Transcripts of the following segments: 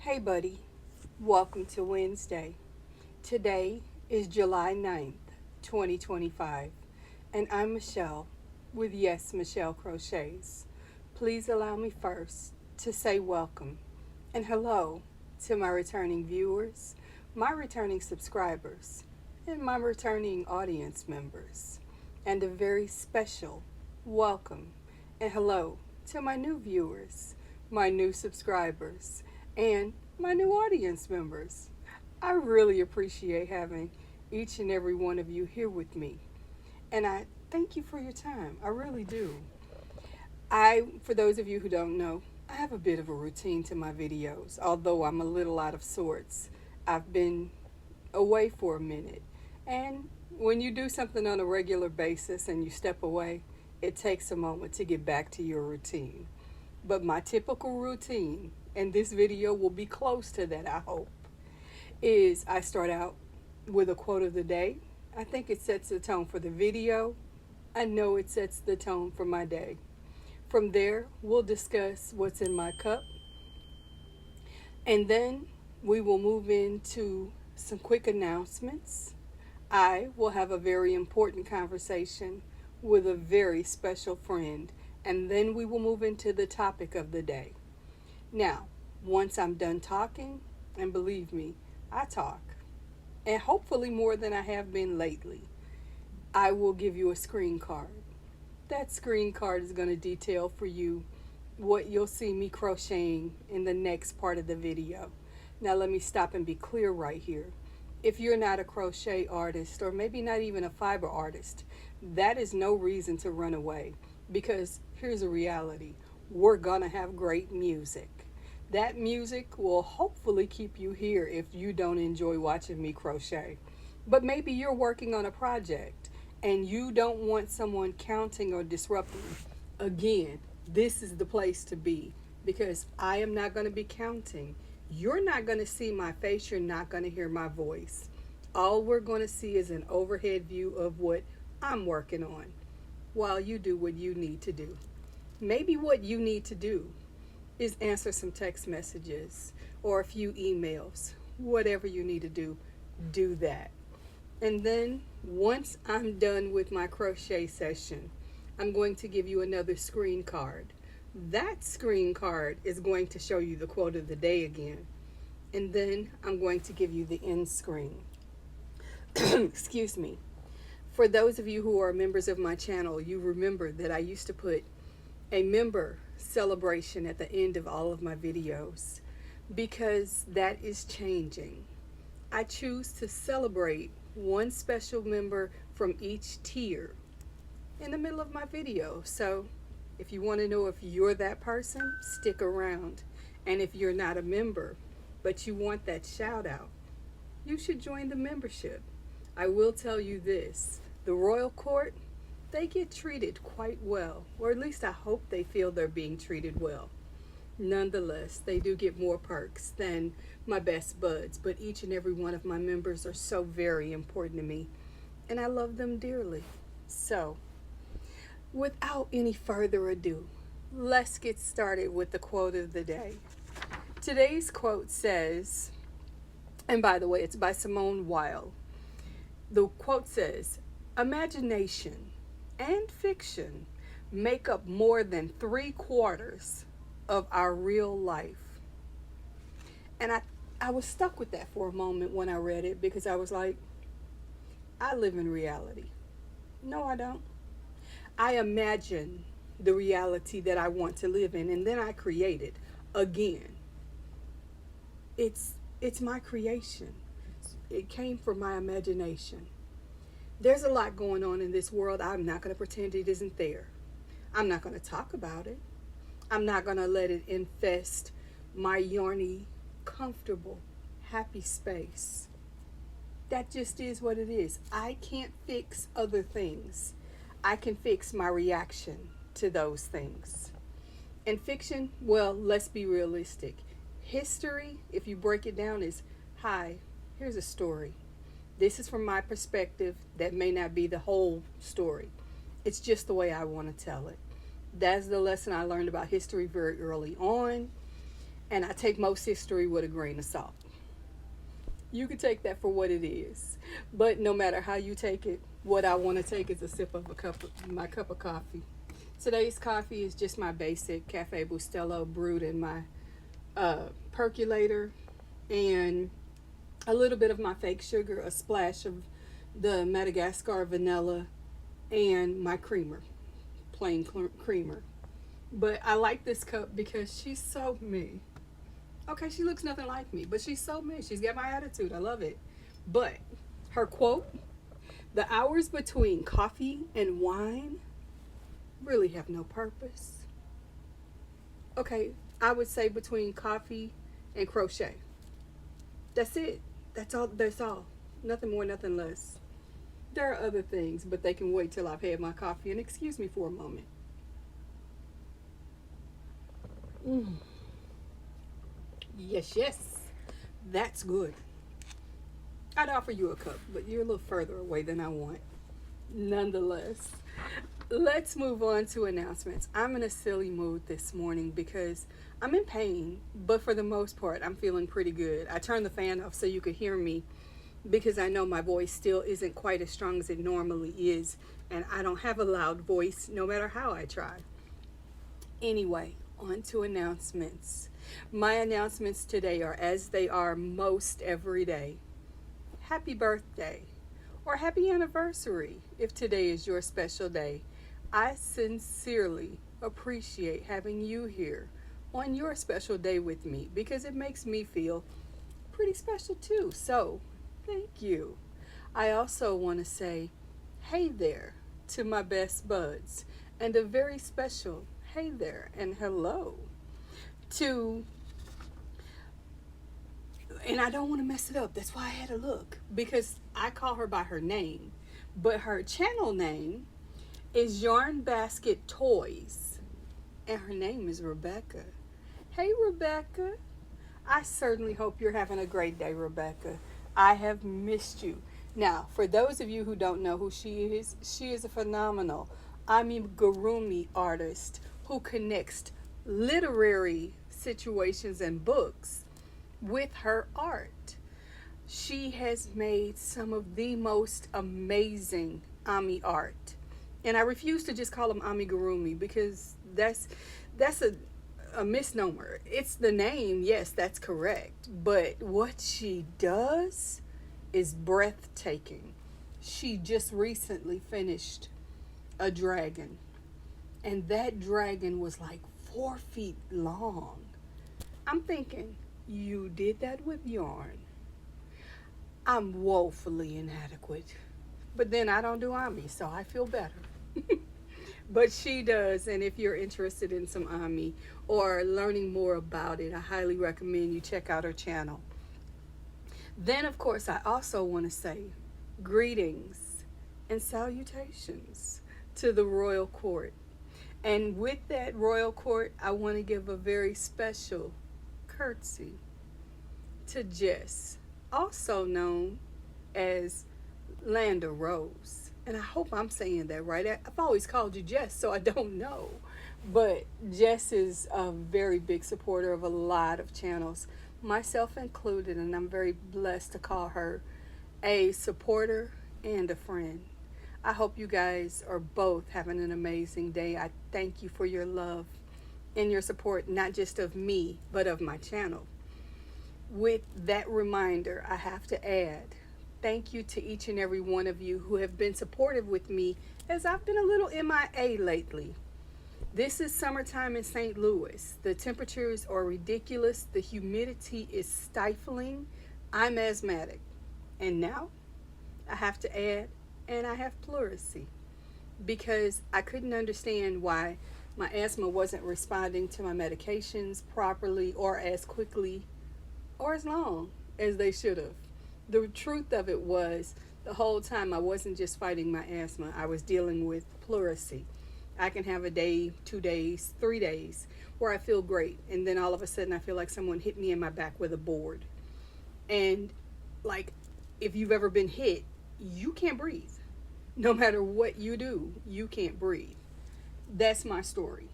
Hey buddy, welcome to Wednesday. Today is July 9th, 2025, and I'm Michelle with YesMichelle Crochets. Please allow me first to say welcome and hello to my returning viewers, my returning subscribers, and my returning audience members, and a very special welcome and hello to my new viewers, my new subscribers, and my new audience members. I really appreciate having each and every one of you here with me. And I thank you for your time. I really do. For those of you who don't know, I have a bit of a routine to my videos, although I'm a little out of sorts. I've been away for a minute. And when you do something on a regular basis and you step away, it takes a moment to get back to your routine. But my typical routine, and this video will be close to that, I hope, is I start out with a quote of the day. I think it sets the tone for the video. I know it sets the tone for my day. From there, we'll discuss what's in my cup. And then we will move into some quick announcements. I will have a very important conversation with a very special friend. And then we will move into the topic of the day. Now, once I'm done talking, and believe me, I talk, and hopefully more than I have been lately, I will give you a screen card. That screen card is going to detail for you what you'll see me crocheting in the next part of the video. Now let me stop and be clear right here. If you're not a crochet artist, or maybe not even a fiber artist, that is no reason to run away, because here's a reality. We're going to have great music. That music will hopefully keep you here if you don't enjoy watching me crochet. But maybe you're working on a project and you don't want someone counting or disrupting. Again, this is the place to be, because I am not going to be counting. You're not going to see my face. You're not going to hear my voice. All we're going to see is an overhead view of what I'm working on while you do what you need to do. Maybe what you need to do is answer some text messages or a few emails. Whatever you need to do, do that. And then once I'm done with my crochet session, I'm going to give you another screen card. That screen card is going to show you the quote of the day again. And then I'm going to give you the end screen. Excuse me. For those of you who are members of my channel, you remember that I used to put a member celebration at the end of all of my videos, because that is changing. I choose to celebrate one special member from each tier in the middle of my video. So if you want to know if you're that person, stick around. And if you're not a member, but you want that shout out, you should join the membership. I will tell you this, the royal court, they get treated quite well, or at least I hope they feel they're being treated well. Nonetheless, they do get more perks than my best buds, but each and every one of my members are so very important to me, and I love them dearly. So, without any further ado, let's get started with the quote of the day. Today's quote says, and by the way, it's by Simone Weil. The quote says, "Imagination and fiction make up more than 3/4 of our real life." And I was stuck with that for a moment when I read it, because I was like, I live in reality. No, I don't. I imagine the reality that I want to live in, and then I create it again. It's my creation. It came from my imagination. There's a lot going on in this world. I'm not going to pretend it isn't there. I'm not going to talk about it. I'm not going to let it infest my yarny, comfortable, happy space. That just is what it is. I can't fix other things. I can fix my reaction to those things. And fiction, well, let's be realistic. History, if you break it down, is, hi, here's a story. This is from my perspective. That may not be the whole story. It's just the way I want to tell it. That's the lesson I learned about history very early on. And I take most history with a grain of salt. You can take that for what it is. But no matter how you take it, what I want to take is a sip of my cup of coffee. Today's coffee is just my basic Cafe Buestelo brewed in my percolator, and a little bit of my fake sugar, a splash of the Madagascar vanilla, and my creamer, plain creamer. But I like this cup because she's so me. Okay, she looks nothing like me, but she's so me. She's got my attitude. I love it. But her quote, the hours between coffee and wine really have no purpose. Okay, I would say between coffee and crochet. That's it. That's all. That's all. Nothing more, nothing less. There are other things, but they can wait till I've had my coffee. And excuse me for a moment. Yes, yes. That's good. I'd offer you a cup, but you're a little further away than I want. Nonetheless, let's move on to announcements. I'm in a silly mood this morning because I'm in pain, but for the most part, I'm feeling pretty good. I turned the fan off so you could hear me because I know my voice still isn't quite as strong as it normally is, and I don't have a loud voice no matter how I try. Anyway, on to announcements. My announcements today are as they are most every day. Happy birthday or happy anniversary if today is your special day. I sincerely appreciate having you here on your special day with me because it makes me feel pretty special too. So, thank you. I also want to say hey there to my best buds and a very special hey there and hello to, and I don't want to mess it up. That's why I had to look because I call her by her name, but her channel name is Yarn Basket Toys, and her name is Rebecca. Hey, Rebecca. I certainly hope you're having a great day, Rebecca. I have missed you. Now, for those of you who don't know who she is a phenomenal amigurumi artist who connects literary situations and books with her art. She has made some of the most amazing ami art. And I refuse to just call them amigurumi because that's a misnomer. It's the name, yes, that's correct. But what she does is breathtaking. She just recently finished a dragon. And that dragon was like 4 feet long. I'm thinking, you did that with yarn. I'm woefully inadequate. But then I don't do ami, so I feel better. But she does, and if you're interested in some ami or learning more about it, I highly recommend you check out her channel. Then, of course, I also want to say greetings and salutations to the royal court. And with that royal court, I want to give a very special curtsy to Jess, also known as Landa Rose. And I hope I'm saying that right. I've always called you Jess, so I don't know. But Jess is a very big supporter of a lot of channels, myself included, and I'm very blessed to call her a supporter and a friend. I hope you guys are both having an amazing day. I thank you for your love and your support, not just of me, but of my channel. With that reminder, I have to add, thank you to each and every one of you who have been supportive with me as I've been a little MIA lately. This is summertime in St. Louis. The temperatures are ridiculous. The humidity is stifling. I'm asthmatic. And now I have to add, and I have pleurisy because I couldn't understand why my asthma wasn't responding to my medications properly or as quickly or as long as they should have. The truth of it was the whole time I wasn't just fighting my asthma, I was dealing with pleurisy. I can have a day, 2 days, 3 days where I feel great, and then all of a sudden I feel like someone hit me in my back with a board. And like, if you've ever been hit, you can't breathe. No matter what you do, you can't breathe. That's my story.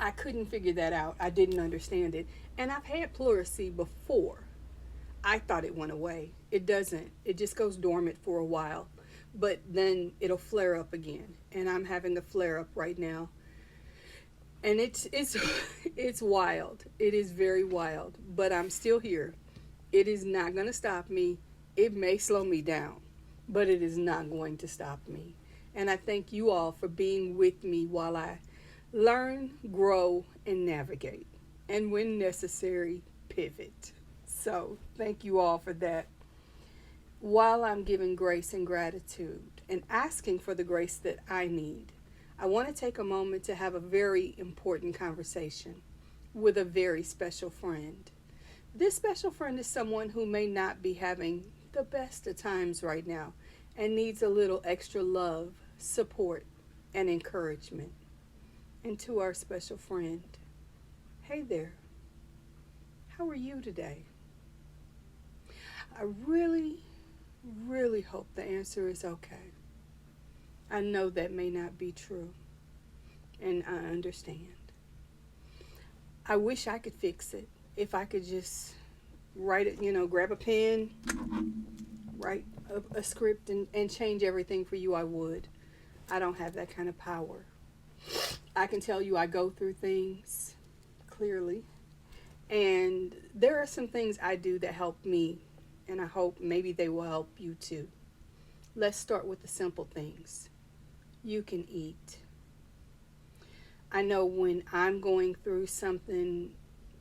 I couldn't figure that out. I didn't understand it. And I've had pleurisy before. I thought it went away. It doesn't. It just goes dormant for a while. But then it'll flare up again. And I'm having a flare up right now. And it's it's wild. It is very wild. But I'm still here. It is not going to stop me. It may slow me down, but it is not going to stop me. And I thank you all for being with me while I learn, grow, and navigate. And when necessary, pivot. So thank you all for that. While I'm giving grace and gratitude and asking for the grace that I need, I want to take a moment to have a very important conversation with a very special friend. This special friend is someone who may not be having the best of times right now and needs a little extra love, support, and encouragement. And to our special friend, hey there, how are you today? I really, really hope the answer is okay. I know that may not be true, and I understand. I wish I could fix it. If I could just write it, grab a pen, write a script and change everything for you, I would. I don't have that kind of power. I can tell you I go through things clearly, and there are some things I do that help me, and I hope maybe they will help you too. Let's start with the simple things. You can eat. I know when I'm going through something,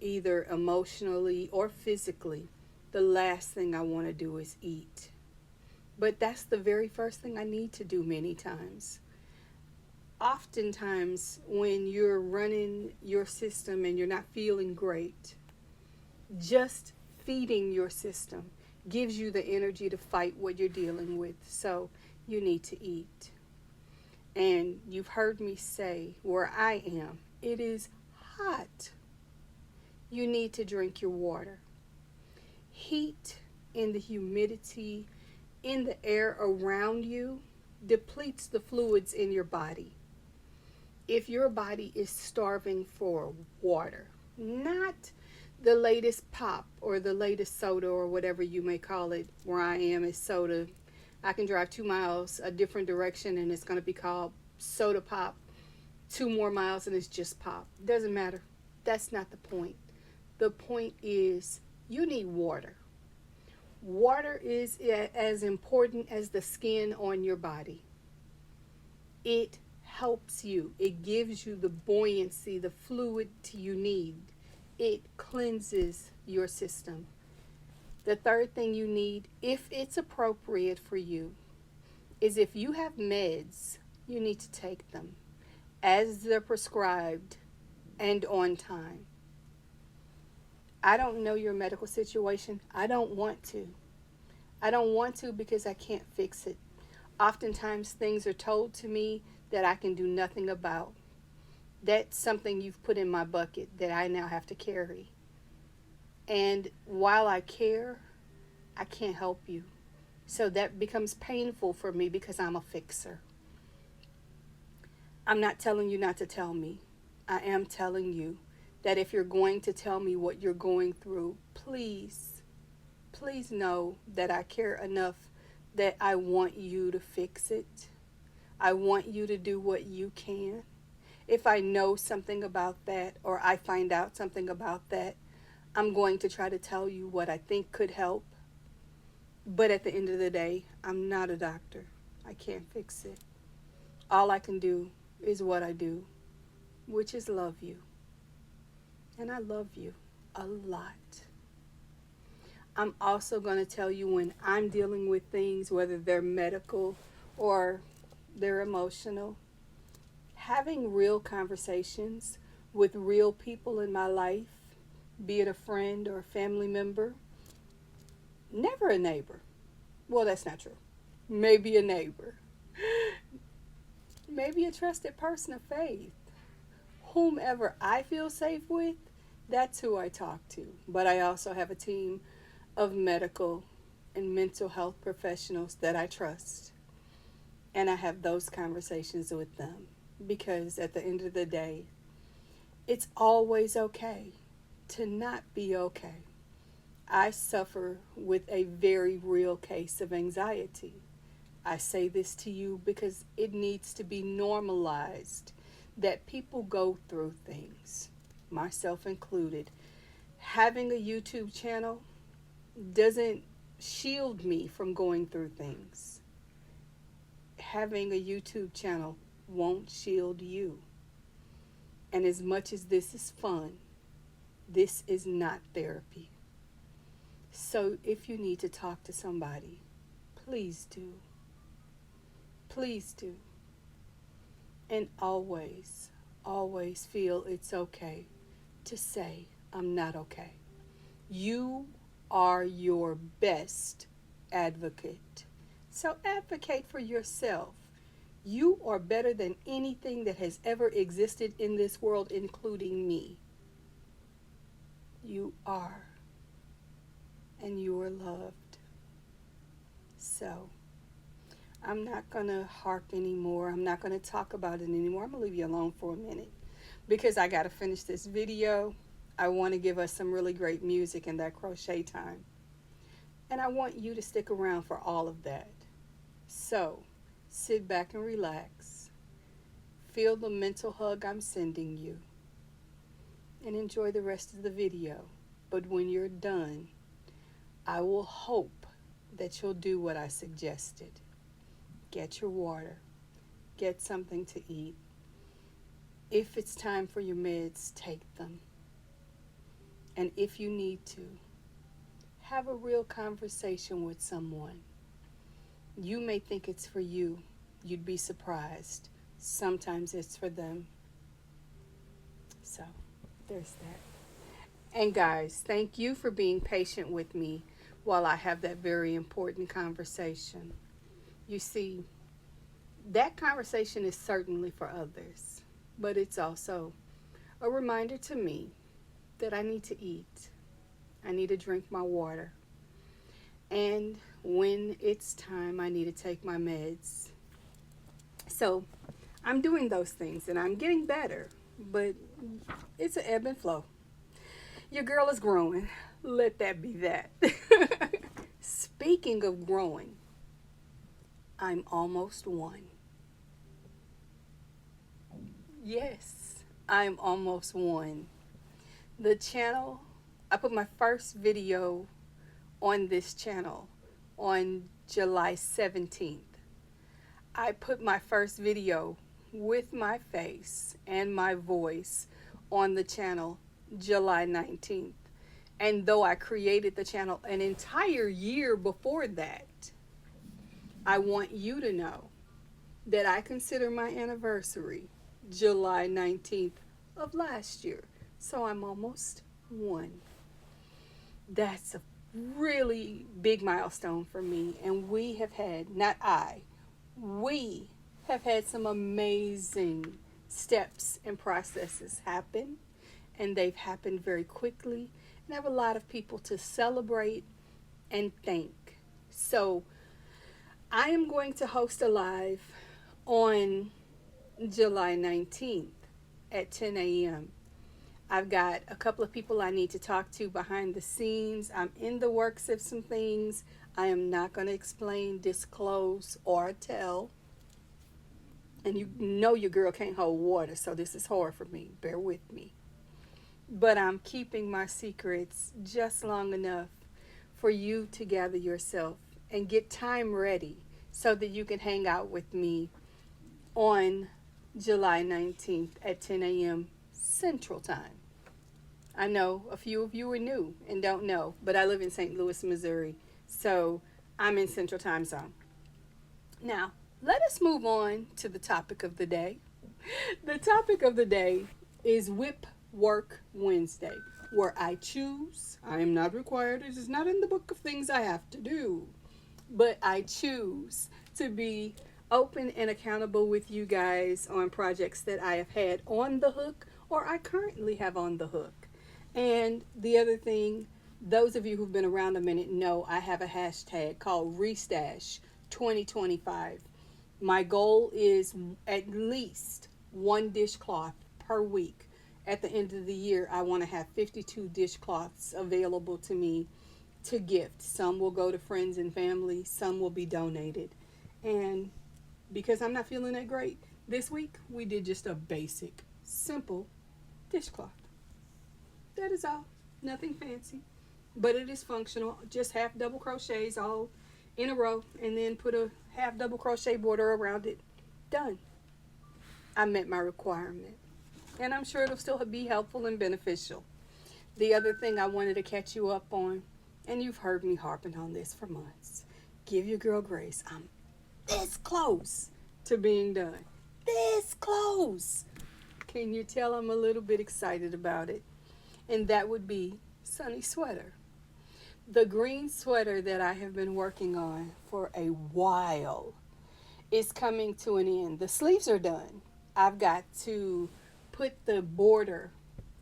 either emotionally or physically, the last thing I want to do is eat. But that's the very first thing I need to do many times. Oftentimes, when you're running your system and you're not feeling great, just feeding your system gives you the energy to fight what you're dealing with. So you need to eat. And you've heard me say where I am, it is hot. You need to drink your water. Heat and the humidity in the air around you depletes the fluids in your body. If your body is starving for water, not the latest pop or the latest soda or whatever you may call it, where I am is soda. I can drive 2 miles a different direction and it's going to be called soda pop. 2 more miles and it's just pop. Doesn't matter. That's not the point. The point is you need water. Water is as important as the skin on your body. It helps you. It gives you the buoyancy, the fluidity you need. It cleanses your system. The third thing you need, if it's appropriate for you, is if you have meds, you need to take them as they're prescribed and on time. I don't know your medical situation. I don't want to. I don't want to because I can't fix it. Oftentimes things are told to me that I can do nothing about. That's something you've put in my bucket that I now have to carry. And while I care, I can't help you. So that becomes painful for me because I'm a fixer. I'm not telling you not to tell me. I am telling you that if you're going to tell me what you're going through, please know that I care enough that I want you to fix it. I want you to do what you can. If I know something about that or I find out something about that, I'm going to try to tell you what I think could help. But at the end of the day, I'm not a doctor. I can't fix it. All I can do is what I do, which is love you. And I love you a lot. I'm also going to tell you when I'm dealing with things, whether they're medical or they're emotional, having real conversations with real people in my life, be it a friend or a family member, never a neighbor. Well, that's not true. Maybe a neighbor. Maybe a trusted person of faith. Whomever I feel safe with, that's who I talk to. But I also have a team of medical and mental health professionals that I trust. And I have those conversations with them because at the end of the day, It's always okay to not be okay. I suffer with a very real case of anxiety. I say this to you because it needs to be normalized that people go through things, myself included. Having a YouTube channel doesn't shield me from going through things. Having a YouTube channel won't shield you. And as much as this is fun, this is not therapy. So if you need to talk to somebody, please do. Please do. And always, always feel it's okay to say, I'm not okay. You are your best advocate. So advocate for yourself. You are better than anything that has ever existed in this world, including me. You are. And you are loved. So, I'm not going to harp anymore. I'm not going to talk about it anymore. I'm going to leave you alone for a minute because I got to finish this video. I want to give us some really great music in that crochet time. And I want you to stick around for all of that. So, sit back and relax. Feel the mental hug I'm sending you. And enjoy the rest of the video. But when you're done, I will hope that you'll do what I suggested. Get your water. Get something to eat. If it's time for your meds, take them. And if you need to, have a real conversation with someone. You may think it's for you. You'd be surprised. Sometimes it's for them. So, there's that. And guys, thank you for being patient with me while I have that very important conversation. You see, that conversation is certainly for others, but it's also a reminder to me that I need to eat. I need to drink my water. And when it's time, I need to take my meds. So I'm doing those things and I'm getting better, but it's an ebb and flow. Your girl is growing. Let that be that. Speaking of growing, I'm almost one. Yes, I'm almost one. The channel, I put my first video on this channel on July 17th. I put my first video with my face and my voice on the channel July 19th. And though I created the channel an entire year before that, I want you to know that I consider my anniversary July 19th of last year. So I'm almost one. That's a really big milestone for me. And we have had, not I, we have had some amazing steps and processes happen. And they've happened very quickly. And I have a lot of people to celebrate and thank. So I am going to host a live on July 19th at 10 a.m. I've got a couple of people I need to talk to behind the scenes. I'm in the works of some things. I am not going to explain, disclose, or tell. And you know your girl can't hold water, so this is hard for me. Bear with me. But I'm keeping my secrets just long enough for you to gather yourself and get time ready so that you can hang out with me on July 19th at 10 a.m. Central Time. I know a few of you are new and don't know, but I live in St. Louis, Missouri, so I'm in Central Time Zone. Now, let us move on to the topic of the day. The topic of the day is Whip Work Wednesday, where I choose, I am not required, it is not in the book of things I have to do, but I choose to be open and accountable with you guys on projects that I have had on the hook or I currently have on the hook. And the other thing, those of you who've been around a minute know I have a hashtag called Restash 2025. My goal is at least one dishcloth per week. at the end of the year, I want to have 52 dishcloths available to me to gift. Some will go to friends and family, some will be donated. And because I'm not feeling that great, this week we did just a basic, simple dishcloth. That is all. Nothing fancy. But it is functional. Just half double crochets all in a row, and then put a half double crochet border around it. Done. I met my requirement. And I'm sure it'll still be helpful and beneficial. The other thing I wanted to catch you up on, and you've heard me harping on this for months. Give your girl grace. I'm this close to being done. This close. Can you tell I'm a little bit excited about it? And that would be Sunny Sweater. The green sweater that I have been working on for a while is coming to an end. The sleeves are done. I've got to put the border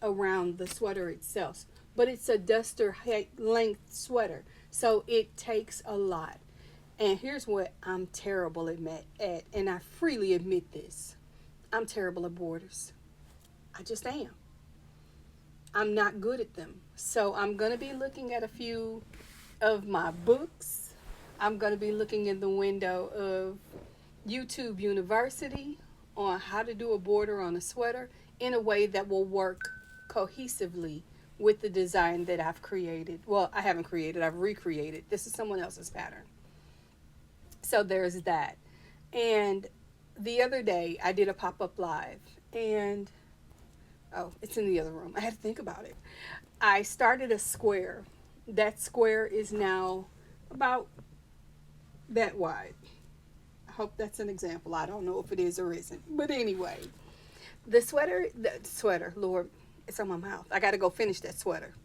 around the sweater itself, but it's a duster length sweater, so it takes a lot. And here's what I'm terrible at, and I freely admit this. I'm terrible at borders. I just am. I'm not good at them. So I'm going to be looking at a few of my books. I'm going to be looking in the window of YouTube University on how to do a border on a sweater in a way that will work cohesively with the design that I've created. Well, I haven't created, I've recreated. This is someone else's pattern. So there's that. And the other day I did a pop-up live, and oh, it's in the other room. I had to think about it. I started a square. That square is now about that wide. I hope that's an example. I don't know if it is or isn't. But anyway, the sweater, Lord, it's on my mouth. I got to go finish that sweater.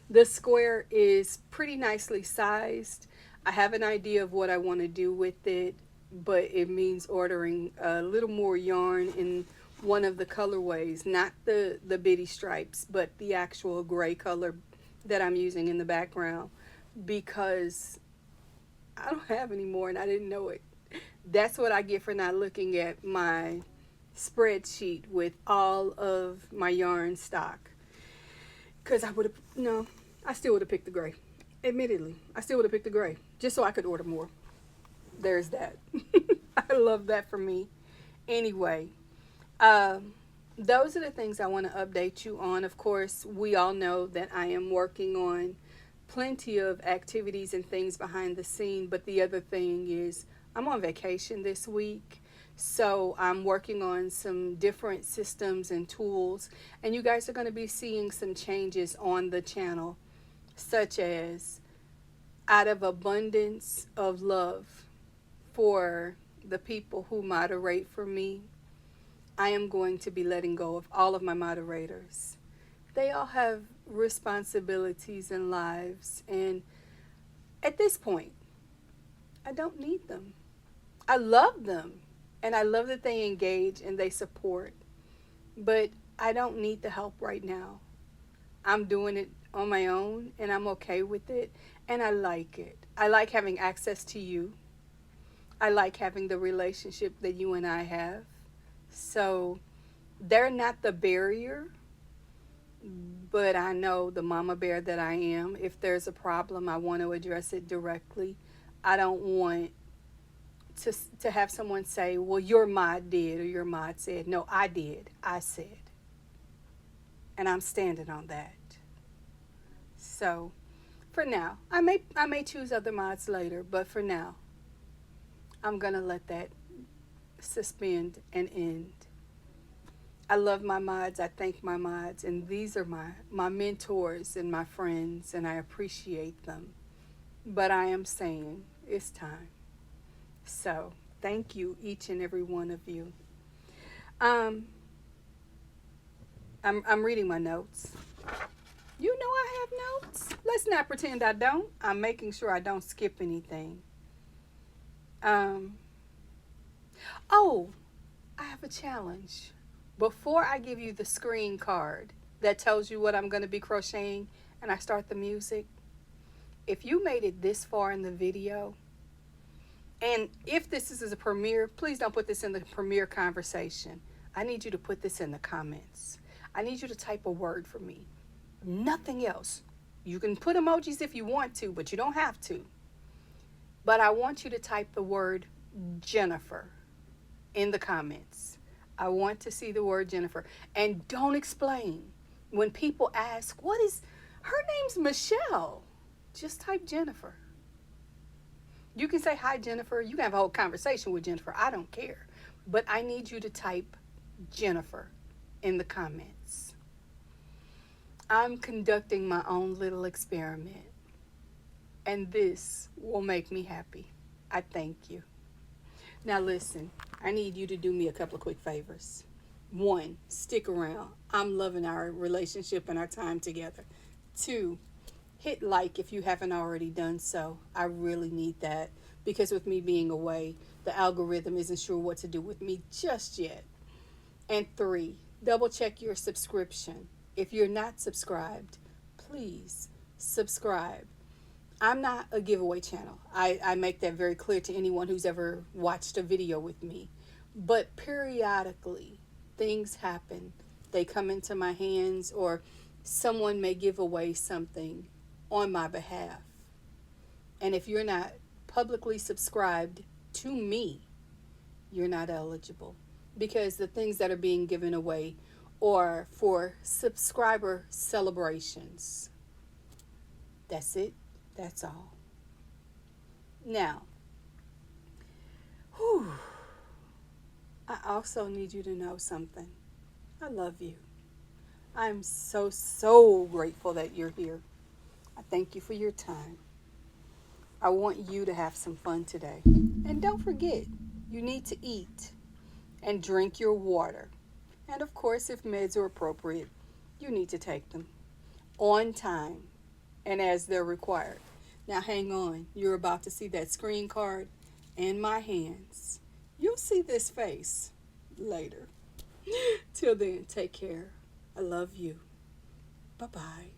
The square is pretty nicely sized. I have an idea of what I want to do with it, but it means ordering a little more yarn in one of the colorways, not the bitty stripes, but the actual gray color that I'm using in the background, because I don't have any more and I didn't know it. That's what I get for not looking at my spreadsheet with all of my yarn stock. Because I still would have picked the gray. Admittedly, I still would have picked the gray just so I could order more. There's that. I love that for me. Anyway, those are the things I want to update you on. Of course, we all know that I am working on plenty of activities and things behind the scene, but the other thing is I'm on vacation this week, so I'm working on some different systems and tools, and you guys are going to be seeing some changes on the channel, such as, out of abundance of love for the people who moderate for me, I am going to be letting go of all of my moderators. They all have responsibilities and lives, and at this point, I don't need them. I love them, and I love that they engage and they support, but I don't need the help right now. I'm doing it on my own, and I'm okay with it, and I like it. I like having access to you. I like having the relationship that you and I have. So they're not the barrier, but I know the mama bear that I am. If there's a problem, I want to address it directly. I don't want to have someone say, well, your mod did or your mod said. No, I did. I said. And I'm standing on that. So for now, I may choose other mods later, but for now, I'm going to let that suspend and end. I love my mods. I thank my mods, and these are my mentors and my friends, and I appreciate them. But I am saying it's time. So thank you, each and every one of you. I'm reading my notes. You know I have notes. Let's not pretend I don't. I'm making sure I don't skip anything. Oh, I have a challenge. Before I give you the screen card that tells you what I'm going to be crocheting and I start the music, if you made it this far in the video, and if this is a premiere, please don't put this in the premiere conversation. I need you to put this in the comments. I need you to type a word for me. Nothing else. You can put emojis if you want to, but you don't have to. But I want you to type the word Jennifer in the comments. I want to see the word Jennifer. And don't explain. When people ask, what is, her name's Michelle. Just type Jennifer. You can say, hi, Jennifer. You can have a whole conversation with Jennifer. I don't care. But I need you to type Jennifer in the comments. I'm conducting my own little experiment. And this will make me happy. I thank you. Now listen, I need you to do me a couple of quick favors. One, stick around. I'm loving our relationship and our time together. Two, hit like if you haven't already done so. I really need that because with me being away, the algorithm isn't sure what to do with me just yet. And three, double check your subscription. If you're not subscribed, please subscribe. I'm not a giveaway channel. I make that very clear to anyone who's ever watched a video with me. But periodically, things happen. They come into my hands or someone may give away something on my behalf. And if you're not publicly subscribed to me, you're not eligible. Because the things that are being given away are for subscriber celebrations. That's it. That's all. Now, I also need you to know something. I love you. I'm so, so grateful that you're here. I thank you for your time. I want you to have some fun today. And don't forget, you need to eat and drink your water. And of course, if meds are appropriate, you need to take them on time and as they're required. Now hang on, you're about to see that screen card in my hands. You'll see this face later. Till then, take care. I love you. Bye-bye.